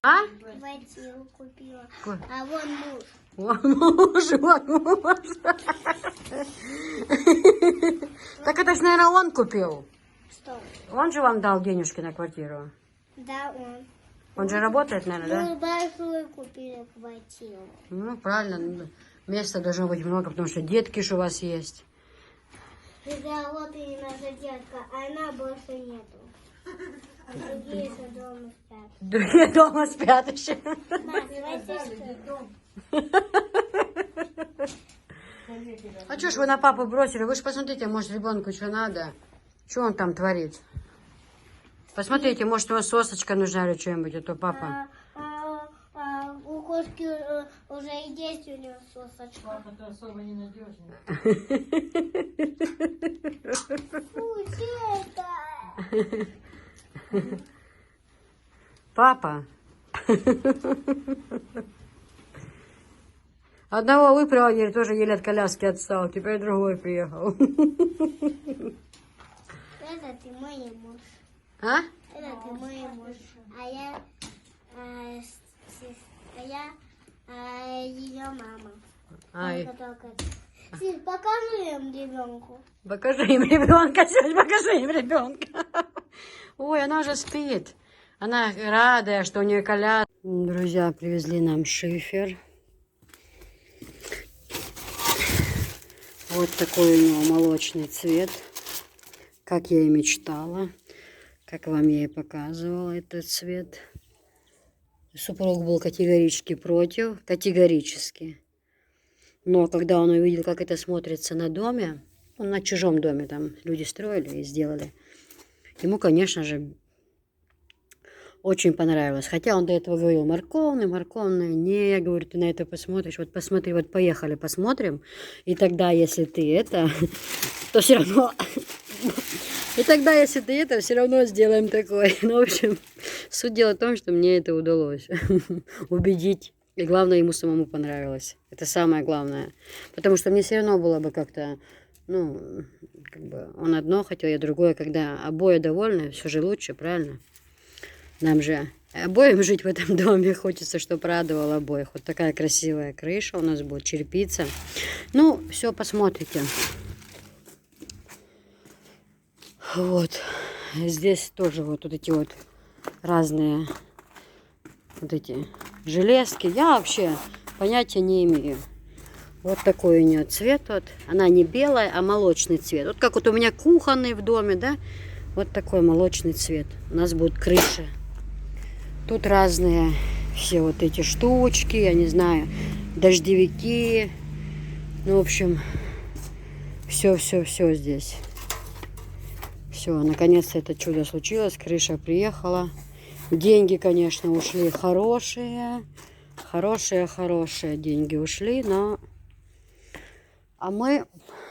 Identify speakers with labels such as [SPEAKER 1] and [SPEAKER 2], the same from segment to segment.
[SPEAKER 1] А?
[SPEAKER 2] Квартиру купила. А вон муж.
[SPEAKER 1] Вон муж, вот муж. Так это ж, наверное, он купил.
[SPEAKER 2] Что?
[SPEAKER 1] Он же вам дал денежки на квартиру.
[SPEAKER 2] Да, он.
[SPEAKER 1] Он же работает, наверное, да?
[SPEAKER 2] Мы большую купили квартиру.
[SPEAKER 1] Ну, правильно. Места должно быть много, потому что детки же у вас есть.
[SPEAKER 2] Да, вот и наша детка, а она больше нету. Другие же дома спят.
[SPEAKER 1] Другие дома спят еще.
[SPEAKER 2] Мам, давайте что?
[SPEAKER 1] А что ж вы на папу бросили? Вы же посмотрите, может, ребенку что надо. Что он там творит? Посмотрите, может, ему сосочка нужна или что-нибудь, а то папа.
[SPEAKER 2] У кошки уже и есть у нее сосочка.
[SPEAKER 3] Папа-то особо ненадежный.
[SPEAKER 2] Фу, это?
[SPEAKER 1] Папа. Одного выпроводили, тоже еле от коляски отстал. Теперь другой приехал.
[SPEAKER 2] Это ты мой муж.
[SPEAKER 1] А?
[SPEAKER 2] Это ты мой муж. А я, ее мама.
[SPEAKER 1] Ай.
[SPEAKER 2] Только. Sis, покажи им ребенку.
[SPEAKER 1] Покажи им ребенка, Сёнь, покажи им ребенка. Ой, она уже спит. Она радая, что у нее коляска. Друзья привезли нам шифер. Вот такой у него молочный цвет. Как я и мечтала. Как вам я и показывала этот цвет. Супруг был категорически против. Категорически. Но когда он увидел, как это смотрится на доме, ну, на чужом доме, там люди строили и сделали, ему, конечно же, очень понравилось. Хотя он до этого говорил, морковный, морковный. Не, я говорю, ты на это посмотришь. Вот посмотри, вот поехали, посмотрим. И тогда, если ты это, то все равно... И тогда, если ты это, все равно сделаем такое. Ну, в общем, суть дела в том, что мне это удалось убедить. И главное, ему самому понравилось. Это самое главное. Потому что мне все равно было бы как-то, ну, как бы он одно хотел, я другое. Когда обои довольны, все же лучше, правильно? Нам же обоим жить в этом доме хочется, чтобы радовало обоих. Вот такая красивая крыша у нас будет, черепица. Ну, все, посмотрите. Вот. Здесь тоже вот эти вот разные вот эти железки. Я вообще понятия не имею. Вот такой у нее цвет. Вот. Она не белая, а молочный цвет. Вот как вот у меня кухонный в доме, да? Вот такой молочный цвет. У нас будет крыша. Тут разные все вот эти штучки, я не знаю, дождевики. Ну, в общем, все здесь. Все, наконец-то это чудо случилось. Крыша приехала. Деньги, конечно, ушли хорошие. Хорошие деньги ушли, но... А мы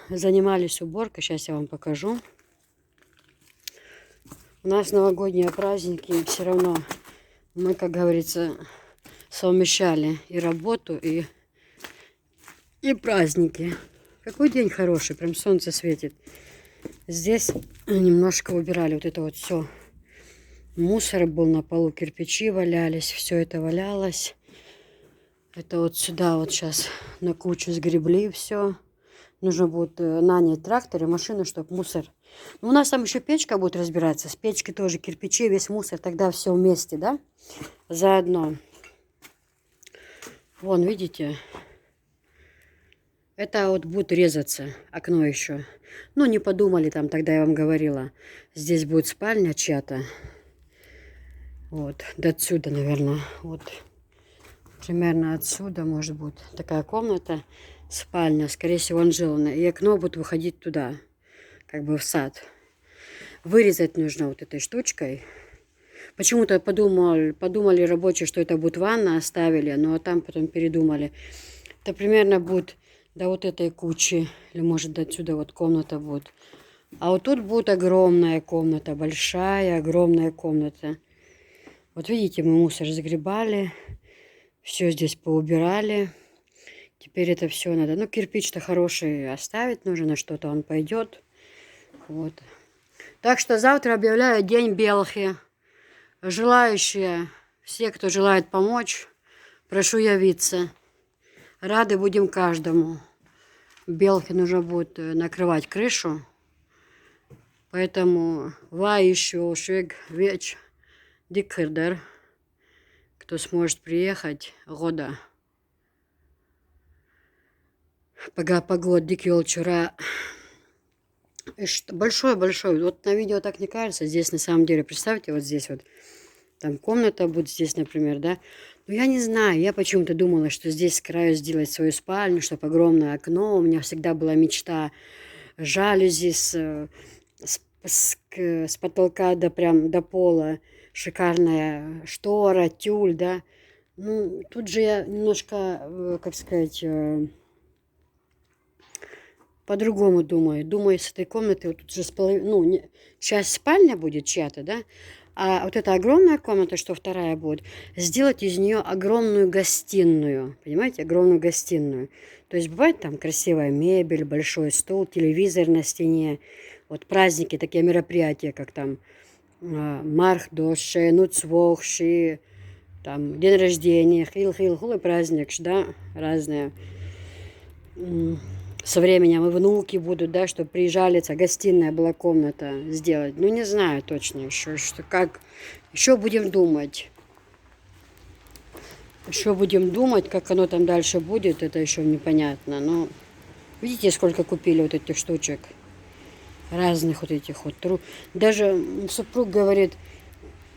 [SPEAKER 1] занимались уборкой. Сейчас я вам покажу. У нас новогодние праздники. Все равно мы, как говорится, совмещали и работу, и праздники. Какой день хороший. Прям солнце светит. Здесь немножко убирали вот это вот все. Мусор был на полу, кирпичи валялись, все это валялось. Это вот сюда вот сейчас на кучу сгребли все. Нужно будет нанять трактор и машину, чтобы мусор... Ну, у нас там еще печка будет разбираться. С печки тоже кирпичи, весь мусор. Тогда все вместе, да? Заодно. Вон, видите? Это вот будет резаться окно еще. Ну, не подумали там, тогда я вам говорила. Здесь будет спальня чья-то. Вот, до отсюда, наверное. Вот, примерно отсюда, может быть, такая комната, спальня. Скорее всего, он жил. И окно будет выходить туда, как бы в сад. Вырезать нужно вот этой штучкой. Почему-то подумали рабочие, что это будет ванна, оставили, но там потом передумали. Это примерно будет до вот этой кучи, или может до отсюда вот комната будет. А вот тут будет огромная комната, большая, огромная комната. Вот видите, мы мусор загребали, все здесь поубирали. Теперь это все надо. Ну, кирпич-то хороший оставить нужно, на что-то он пойдет. Вот. Так что завтра объявляю День Белхи. Желающие Все, кто желает помочь, прошу явиться. Рады будем каждому. Белки нужно будет накрывать крышу. Поэтому еще шег веч дикхердер. Кто сможет приехать, года. Погода дикий вчера. Большой. Вот на видео так не кажется. Здесь на самом деле, представьте, вот здесь вот. Там комната будет здесь, например, да. Но я не знаю, я почему-то думала, что здесь с краю сделать свою спальню, чтобы огромное окно. У меня всегда была мечта жалюзи с потолка до пола. Шикарная штора, тюль, да. Ну, тут же я немножко, как сказать, по-другому думаю. Думаю, с этой комнаты, вот тут же часть спальня будет чья-то, да. А вот эта огромная комната, что вторая будет, сделать из нее огромную гостиную. Понимаете, огромную гостиную. То есть бывает там красивая мебель, большой стол, телевизор на стене. Вот праздники, такие мероприятия, как там Мархдоше, Нуцвохши, там день рождения, хил-хил-хул и праздник, да, разные. Со временем и внуки будут, да, чтобы приезжали, гостиная была комната сделать. Ну, не знаю точно еще, как. Еще будем думать. Как оно там дальше будет, это еще непонятно. Но видите, сколько купили вот этих штучек? Разных вот этих вот. Даже супруг говорит,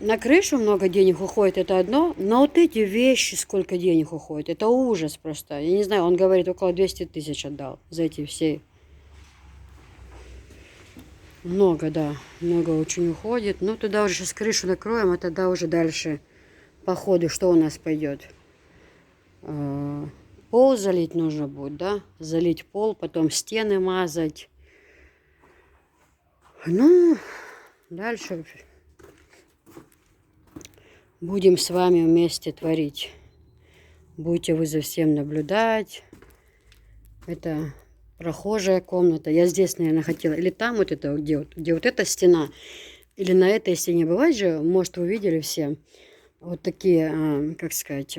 [SPEAKER 1] на крышу много денег уходит, это одно, но вот эти вещи сколько денег уходит, это ужас просто. Я не знаю, он говорит, около 200 тысяч отдал за эти все. Много, да, много очень уходит. Ну, туда уже сейчас крышу накроем, а тогда уже дальше по ходу что у нас пойдет? Пол залить нужно будет, да, залить пол, потом стены мазать. Ну, дальше будем с вами вместе творить. Будете вы за всем наблюдать. Это прохожая комната. Я здесь, наверное, хотела. Или там вот это, где вот эта стена. Или на этой стене. Бывает же, может, вы видели все. Вот такие, как сказать,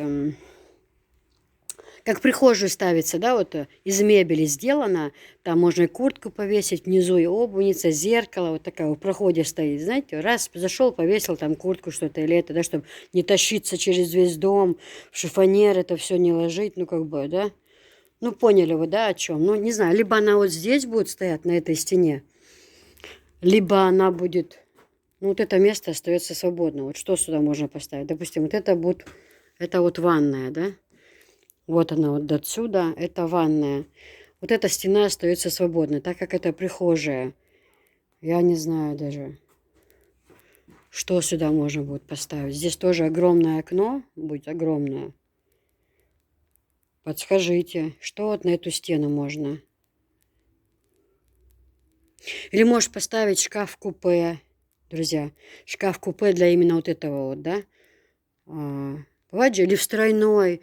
[SPEAKER 1] как прихожую ставится, да, вот из мебели сделано. Там можно и куртку повесить, внизу и обувница, зеркало, вот такая в проходе стоит, знаете. Раз зашел, повесил там куртку что-то или это, да, чтобы не тащиться через весь дом, в шифонер это все не ложить, ну, как бы, да. Ну, поняли вы, да, о чем? Ну, не знаю, либо она вот здесь будет стоять, на этой стене, либо она будет, ну, вот это место остается свободно. Вот что сюда можно поставить? Допустим, вот это будет, это вот ванная, да. Вот она вот отсюда, это ванная. Вот эта стена остается свободной, так как это прихожая. Я не знаю даже, что сюда можно будет поставить. Здесь тоже огромное окно, будет огромное. Подскажите, что вот на эту стену можно? Или можешь поставить шкаф-купе, друзья. Шкаф-купе для именно вот этого вот, да? Бывает же, или в стройной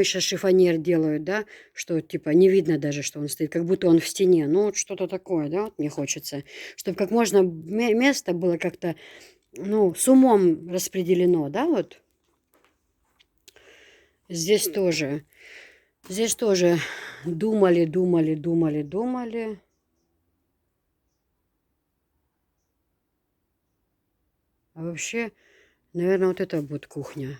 [SPEAKER 1] сейчас шифонер делают, да, что типа не видно даже, что он стоит, как будто он в стене. Ну, вот что-то такое, да, вот мне хочется. Чтобы как можно место было как-то, ну, с умом распределено, да, вот. Здесь тоже думали. А вообще, наверное, вот это будет кухня.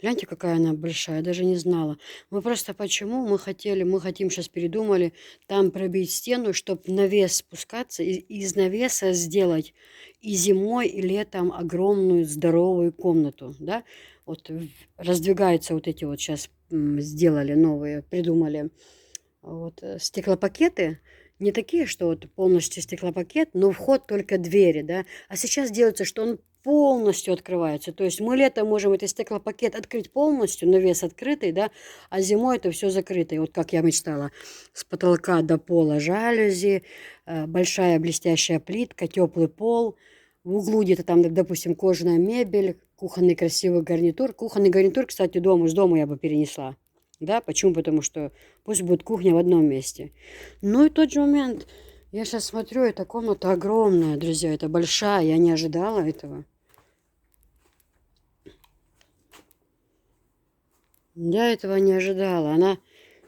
[SPEAKER 1] Гляньте, какая она большая, я даже не знала. Мы просто почему? Мы хотим, сейчас передумали, там пробить стену, чтобы навес спускаться, и из навеса сделать и зимой, и летом огромную здоровую комнату, да? Вот раздвигаются вот эти вот сейчас сделали новые, придумали вот стеклопакеты. Не такие, что вот полностью стеклопакет, но вход только двери, да? А сейчас делается, что он полностью открывается. То есть мы летом можем этот стеклопакет открыть полностью, навес открытый, да, а зимой это все закрыто. И вот как я мечтала, с потолка до пола жалюзи, большая блестящая плитка, теплый пол, в углу где-то там, допустим, кожаная мебель, кухонный красивый гарнитур. Кухонный гарнитур, кстати, из дома я бы перенесла. Да, почему? Потому что пусть будет кухня в одном месте. Ну и тот же момент, я сейчас смотрю, эта комната огромная, друзья, это большая, я не ожидала этого. Я этого не ожидала.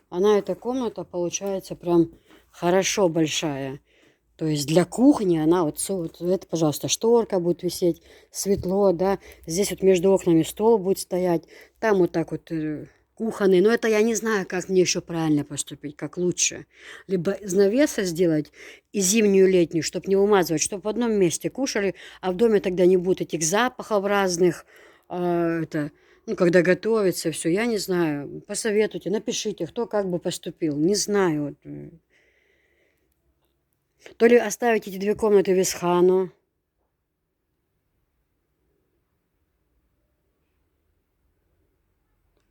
[SPEAKER 1] Она эта комната получается прям хорошо большая. То есть для кухни она вот это, пожалуйста, шторка будет висеть, светло, да. Здесь вот между окнами стол будет стоять. Там вот так вот кухонный. Но это я не знаю, как мне еще правильно поступить, как лучше. Либо из навеса сделать и зимнюю, и летнюю, чтобы не вымазывать, чтобы в одном месте кушали, а в доме тогда не будет этих запахов разных. Ну, когда готовится все, я не знаю. Посоветуйте, напишите, кто как бы поступил. Не знаю. Вот. То ли оставить эти 2 комнаты Висхану.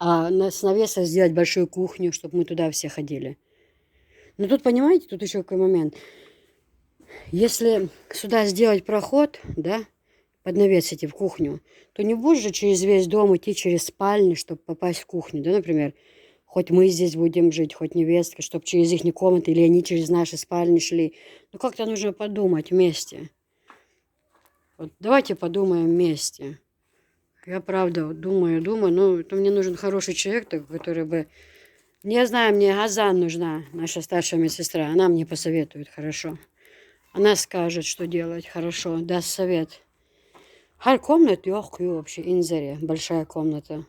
[SPEAKER 1] С навеса сделать большую кухню, чтобы мы туда все ходили. Но тут, понимаете, тут еще какой момент. Если сюда сделать проход, да, под навес идти в кухню, то не будешь же через весь дом идти через спальни, чтобы попасть в кухню, да, например. Хоть мы здесь будем жить, хоть невестка, чтобы через их комнаты или они через наши спальни шли. Ну, как-то нужно подумать вместе. Вот давайте подумаем вместе. Я правда вот думаю, ну, это мне нужен хороший человек, такой, который бы... Я знаю, мне Газан нужна, наша старшая медсестра. Она мне посоветует хорошо. Она скажет, что делать хорошо, даст совет. Her комната легкую вообще, инзаре, большая комната.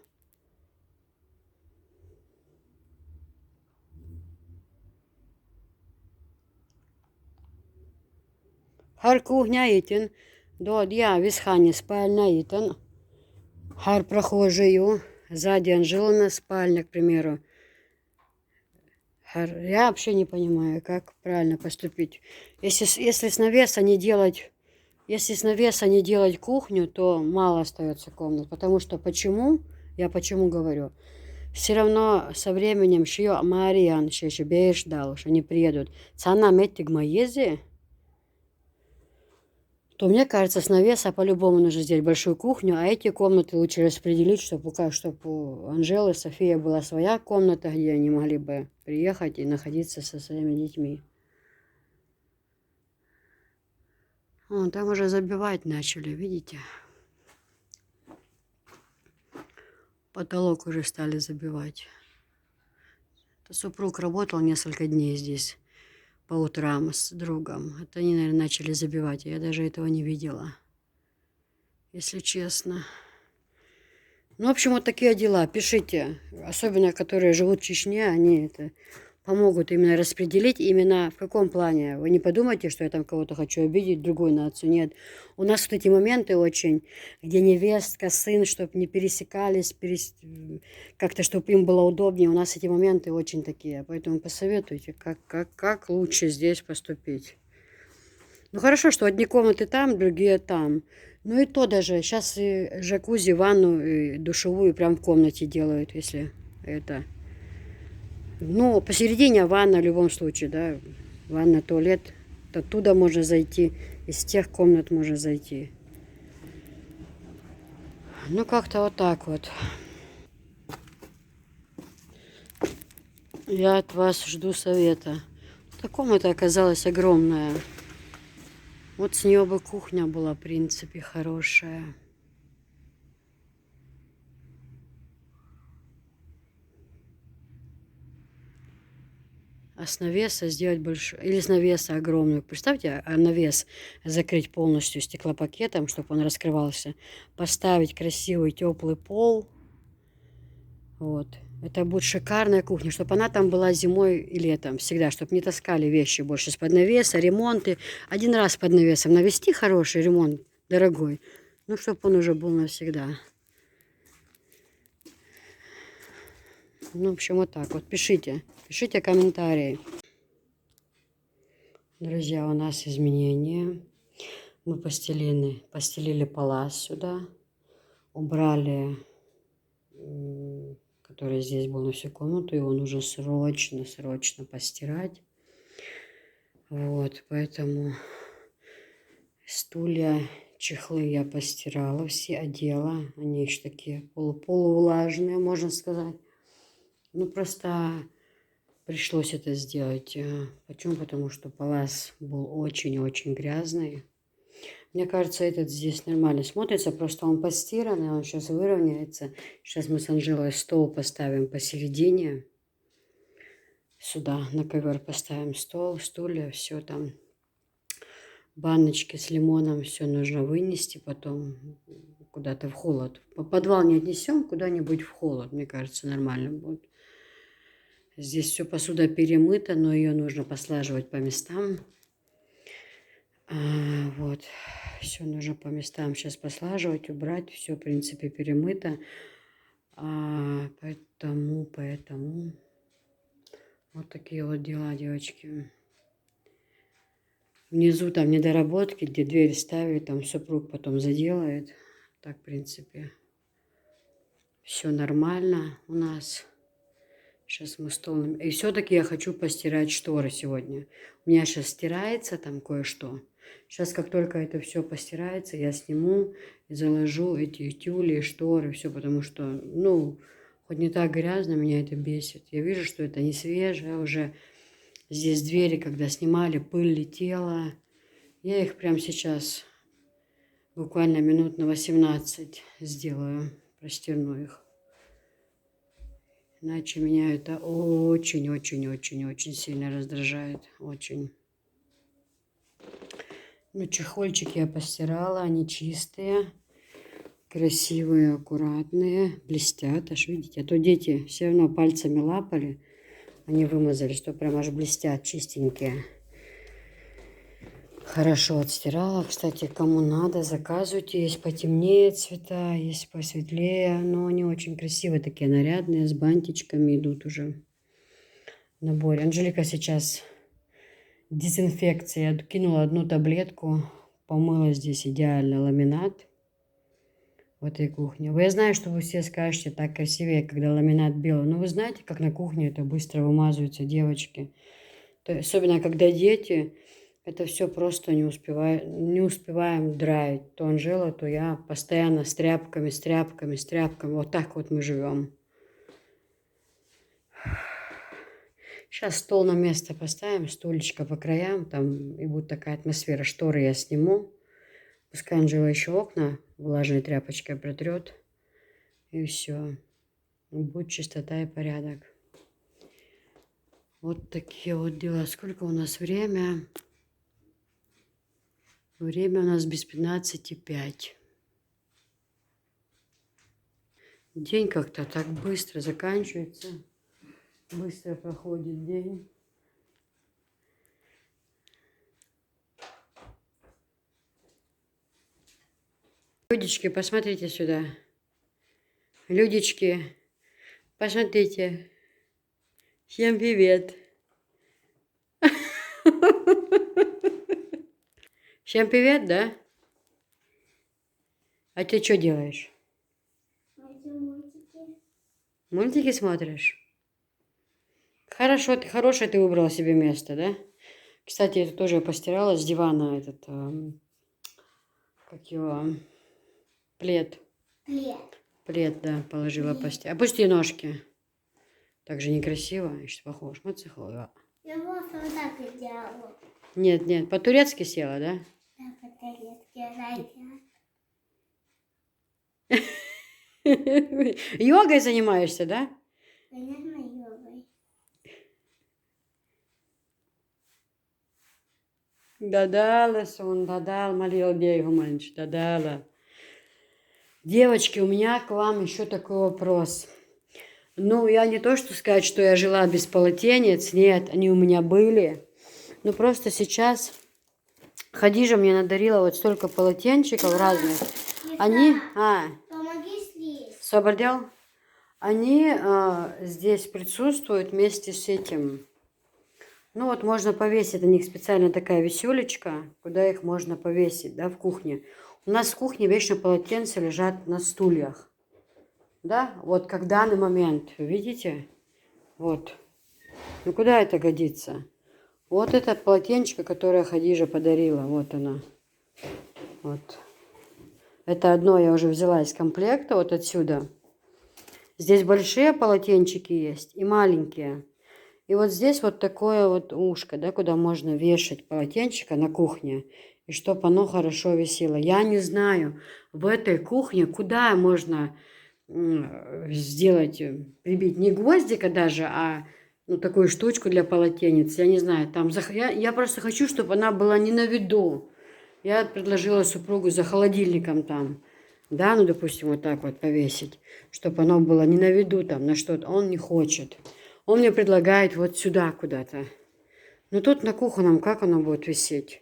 [SPEAKER 1] Her кухня итин, до я висхане спальня итин. Her прохожую, сзади Анжелина спальня, к примеру. Я вообще не понимаю, как правильно поступить. Если с навеса не делать, если с навеса не делать кухню, то мало остается комнат. Потому что почему? Я почему говорю? Все равно со временем шьё Мариан, еще беешь далуш, они приедут. Цана меттиг маези, то мне кажется, с навеса по-любому нужно сделать большую кухню, а эти комнаты лучше распределить, чтобы у Анжелы и Софии была своя комната, где они могли бы приехать и находиться со своими детьми. Вон, там уже забивать начали, видите? Потолок уже стали забивать. Это супруг работал несколько дней здесь по утрам с другом. Это они, наверное, начали забивать. Я даже этого не видела, если честно. Ну, в общем, вот такие дела. Пишите. Особенно, которые живут в Чечне, они это помогут именно распределить. Именно в каком плане? Вы не подумайте, что я там кого-то хочу обидеть, другую нацию. Нет. У нас вот эти моменты очень, где невестка, сын, чтобы не пересекались, как-то, чтобы им было удобнее. У нас эти моменты очень такие. Поэтому посоветуйте, как лучше здесь поступить. Ну, хорошо, что одни комнаты там, другие там. Ну и то даже. Сейчас и джакузи, ванну, и душевую прям в комнате делают, если это... Ну, посередине ванна в любом случае, да. Ванна, туалет. Оттуда можно зайти. Из тех комнат можно зайти. Ну, как-то вот так вот. Я от вас жду совета. Эта комната оказалась огромная. Вот с нее бы кухня была, в принципе, хорошая. А с навеса сделать большой, или с навеса огромную. Представьте, а навес закрыть полностью стеклопакетом, чтобы он раскрывался. Поставить красивый теплый пол. Вот. Это будет шикарная кухня, чтобы она там была зимой и летом всегда, чтобы не таскали вещи больше с-под навеса, ремонты. Один раз под навесом навести хороший ремонт, дорогой, ну, чтобы он уже был навсегда. Ну, в общем, вот так вот. Пишите комментарии. Друзья, у нас изменения. Мы постелили палас сюда, убрали, который здесь был на всю комнату, его нужно срочно постирать. Вот, поэтому стулья, чехлы я постирала, все одела. Они еще такие полувлажные, можно сказать. Ну, просто пришлось это сделать. Почему? Потому что палас был очень-очень грязный. Мне кажется, этот здесь нормально смотрится, просто он постиранный, он сейчас выровняется. Сейчас мы с Анжелой стол поставим посередине. Сюда на ковер поставим стол, стулья, все там. Баночки с лимоном, все нужно вынести потом куда-то в холод. В подвал не отнесем, куда-нибудь в холод, мне кажется, нормально будет. Здесь все посуда перемыта, но ее нужно послаживать по местам. Вот, все нужно по местам сейчас послаживать, убрать. Все, в принципе, перемыто. Поэтому вот такие вот дела, девочки. Внизу там недоработки, где дверь ставить, там супруг потом заделает. Так, в принципе, все нормально у нас. Сейчас мы стол... И все-таки я хочу постирать шторы сегодня. У меня сейчас стирается там кое-что. Сейчас, как только это все постирается, я сниму и заложу эти тюли, шторы, все, потому что, ну, хоть не так грязно, меня это бесит. Я вижу, что это не свежее уже. Здесь двери, когда снимали, пыль летела. Я их прямо сейчас, буквально минут на 18 сделаю, простерну их. Иначе меня это очень-очень-очень-очень сильно раздражает. Очень. Ну, чехольчики я постирала, они чистые, красивые, аккуратные, блестят. Аж видите, а то дети все равно пальцами лапали, они вымазали, что прям аж блестят, чистенькие. Хорошо отстирала. Кстати, кому надо, заказывайте. Есть потемнее цвета, есть посветлее. Но они очень красивые, такие нарядные, с бантичками идут уже в наборе. Анжелика сейчас дезинфекция. Я кинула одну таблетку, помыла здесь идеально ламинат в этой кухне. Я знаю, что вы все скажете, так красивее, когда ламинат белый. Но вы знаете, как на кухне это быстро вымазываются, девочки. Особенно, когда дети... Это все просто не успеваем драить. То Анжела, то я постоянно с тряпками. Вот так вот мы живем. Сейчас стол на место поставим, стульчика по краям, там и будет такая атмосфера. Шторы я сниму. Пускай Анжела еще окна влажной тряпочкой протрет. И все. Будет чистота и порядок. Вот такие вот дела. Сколько у нас время? Время у нас без 15:05. День как-то так быстро заканчивается. Быстро проходит день. Людечки, посмотрите сюда. Людечки, посмотрите. Всем привет. Всем привет, да? А ты что делаешь? Мультики смотришь? Хорошо, хорошее ты выбрала себе место, да? Кстати, это тоже я постирала с дивана этот, как его, плед. Плед, да, положила постирать. Опусти ножки. Так же некрасиво, еще похож.
[SPEAKER 2] Я просто вот так и делала.
[SPEAKER 1] Нет, по-турецки села, да?
[SPEAKER 2] Да, по-турецки,
[SPEAKER 1] Йогой занимаешься, да?
[SPEAKER 2] Конечно, йогой.
[SPEAKER 1] Дадала сон, дадал, молил Бейгуманч, дадала. Девочки, у меня к вам еще такой вопрос. Ну, я не то, что сказать, что я жила без полотенец. Нет, они у меня были. Но просто сейчас Хадижа мне надарила вот столько полотенчиков разных. Они...
[SPEAKER 2] Помоги слезть.
[SPEAKER 1] Собордел? Они здесь присутствуют вместе с этим. Ну вот можно повесить, у них специально такая висюлечка, куда их можно повесить, да, в кухне. У нас в кухне вечно полотенца лежат на стульях. Да, вот как в данный момент, видите? Вот. Ну куда это годится? Вот это полотенчика, которое Хадижа подарила, вот она. Вот. Это одно я уже взяла из комплекта, вот отсюда. Здесь большие полотенчики есть и маленькие. И вот здесь вот такое вот ушко, да, куда можно вешать полотенчика на кухне, и чтобы оно хорошо висело. Я не знаю, в этой кухне куда можно сделать, прибить не гвоздика даже, а ну, такую штучку для полотенец. Я не знаю, там я просто хочу, чтобы она была не на виду. Я предложила супругу за холодильником там, да, ну, допустим, вот так вот повесить, чтобы оно было не на виду там, на что-то. Он не хочет. Он мне предлагает вот сюда куда-то. Но тут на кухонном как оно будет висеть?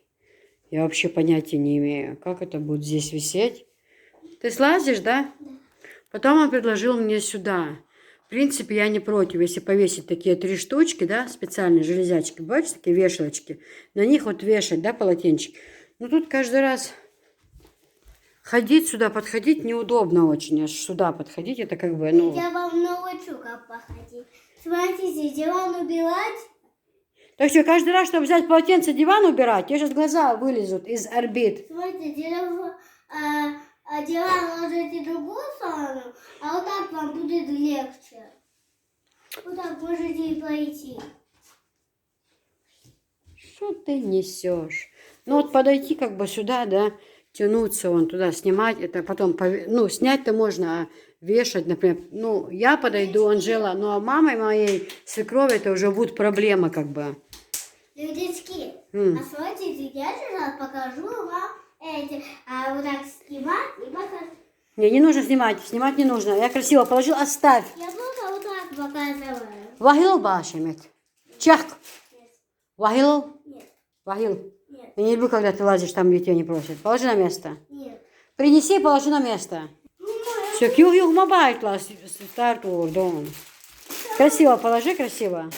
[SPEAKER 1] Я вообще понятия не имею, как это будет здесь висеть. Ты слазишь, да?
[SPEAKER 2] Да.
[SPEAKER 1] Потом он предложил мне сюда. В принципе, я не против, если повесить такие 3 штучки, да, специальные железячки, бачите, такие вешалочки, на них вот вешать, да, полотенчик. Но тут каждый раз ходить сюда, подходить неудобно очень, аж сюда подходить, это как бы, ну...
[SPEAKER 2] Я вам научу, как походить. Смотрите, диван убирать.
[SPEAKER 1] Так что, каждый раз, чтобы взять полотенце, диван убирать, тебе сейчас глаза вылезут из орбит.
[SPEAKER 2] Смотрите, диван ложите в другую сторону, а вот так вам будет легче. Вот так можете и пройти.
[SPEAKER 1] Что ты несешь? Ну вот подойти как бы сюда, да, тянуться вон туда, снимать, это потом, ну, снять-то можно, а вешать, например, ну, я подойду, Анжела, ну, а мамой моей свекрови это уже будет проблема, как бы.
[SPEAKER 2] Людочки, а смотрите, я сейчас покажу вам эти, вот так снимать и покажу.
[SPEAKER 1] Не нужно снимать не нужно, я красиво положил, оставь.
[SPEAKER 2] Я просто вот так показываю.
[SPEAKER 1] Вахил башемет. Чак.
[SPEAKER 2] Нет,
[SPEAKER 1] Вахил.
[SPEAKER 2] нет,
[SPEAKER 1] Вахил.
[SPEAKER 2] нет,
[SPEAKER 1] Я не люблю, когда ты лазишь там, где тебя не просят. Положи на место.
[SPEAKER 2] нет.
[SPEAKER 1] Принеси и положи на место. Все, кюх-юх мабайт старту дом. Красиво положи, красиво.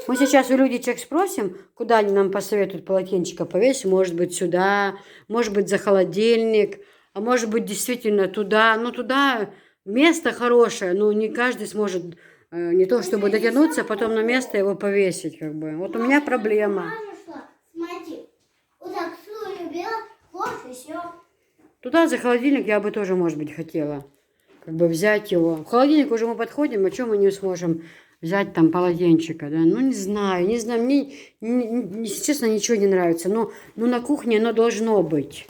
[SPEAKER 1] Мы сейчас у людичек спросим, куда они нам посоветуют полотенчика повесить. Может быть, сюда, может быть, за холодильник, а может быть, действительно туда. Ну, туда место хорошее, но не каждый сможет не то чтобы дотянуться, а потом на место его повесить. Как бы. Вот у меня проблема.
[SPEAKER 2] Смотри, вот так стулья убирать, хлоп и все.
[SPEAKER 1] Туда за холодильник я бы тоже, может быть, хотела как бы взять его. В холодильник уже мы подходим, а что мы не сможем взять там полотенчика, да? Ну, не знаю, мне, если честно, ничего не нравится. Но на кухне оно должно быть,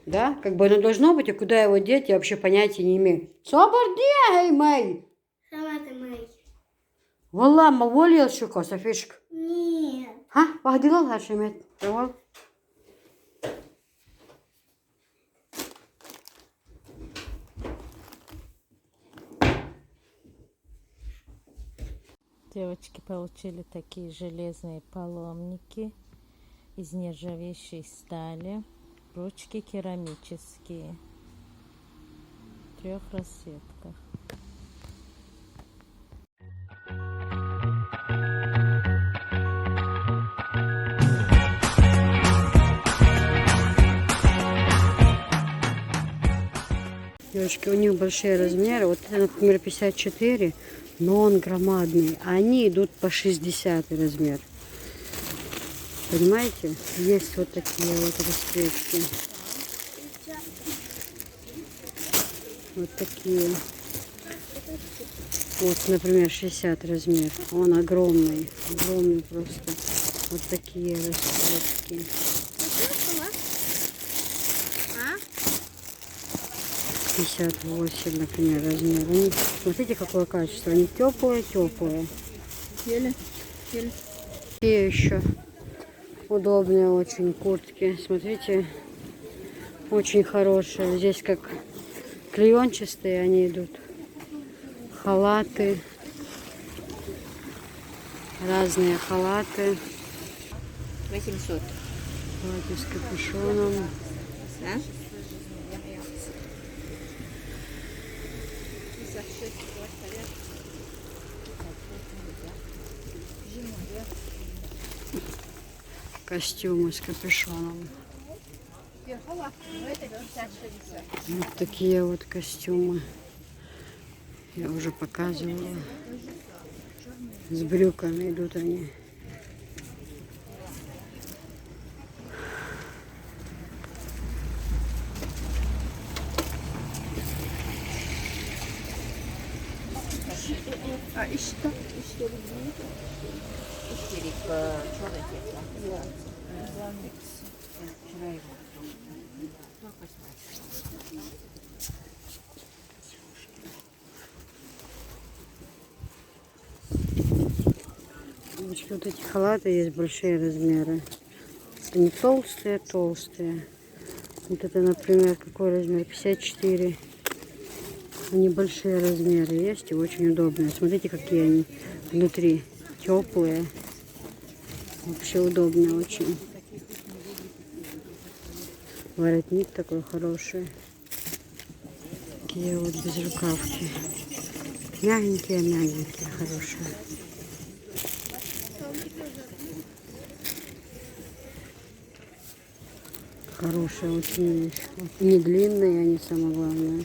[SPEAKER 1] да? Как бы оно должно быть, а куда его деть, я вообще понятия не имею. Собордей, мэй!
[SPEAKER 2] Сама ты мэй.
[SPEAKER 1] Валла, маволил шуко, Софишка.
[SPEAKER 2] Нет.
[SPEAKER 1] Ха, вахдилал хашемет. Давай.
[SPEAKER 4] Девочки получили такие железные паломники из нержавеющей стали. Ручки керамические. В 3 расцветках.
[SPEAKER 1] Девочки, у них большие размеры. Вот это, например, 54, но он громадный. А они идут по 60 размер. Понимаете? Есть вот такие вот расцветки. Вот такие. Вот, например, 60 размер. Он огромный. Огромный просто. Вот такие расцветки. 58, например, размер. Они, смотрите, какое качество. Они теплые. И еще удобные очень куртки. Смотрите, очень хорошие. Здесь как клеенчатые они идут. Халаты. Разные халаты.
[SPEAKER 5] 800.
[SPEAKER 1] Халаты с капюшоном.
[SPEAKER 5] Да?
[SPEAKER 1] Костюмы с капюшоном. Вот такие вот костюмы. Я уже показывала. С брюками идут они.
[SPEAKER 5] Черный цвет. Вчера его.
[SPEAKER 1] Девочки, вот эти халаты есть большие размеры. Они толстые, толстые. Вот это, например, какой размер? 54. Они большие размеры есть и очень удобные. Смотрите, какие они внутри. Теплые. Вообще удобные очень. Воротник такой хороший. Такие вот безрукавки. Мягенькие, мягенькие, хорошие. Хорошие очень. Не длинные, они самое главное.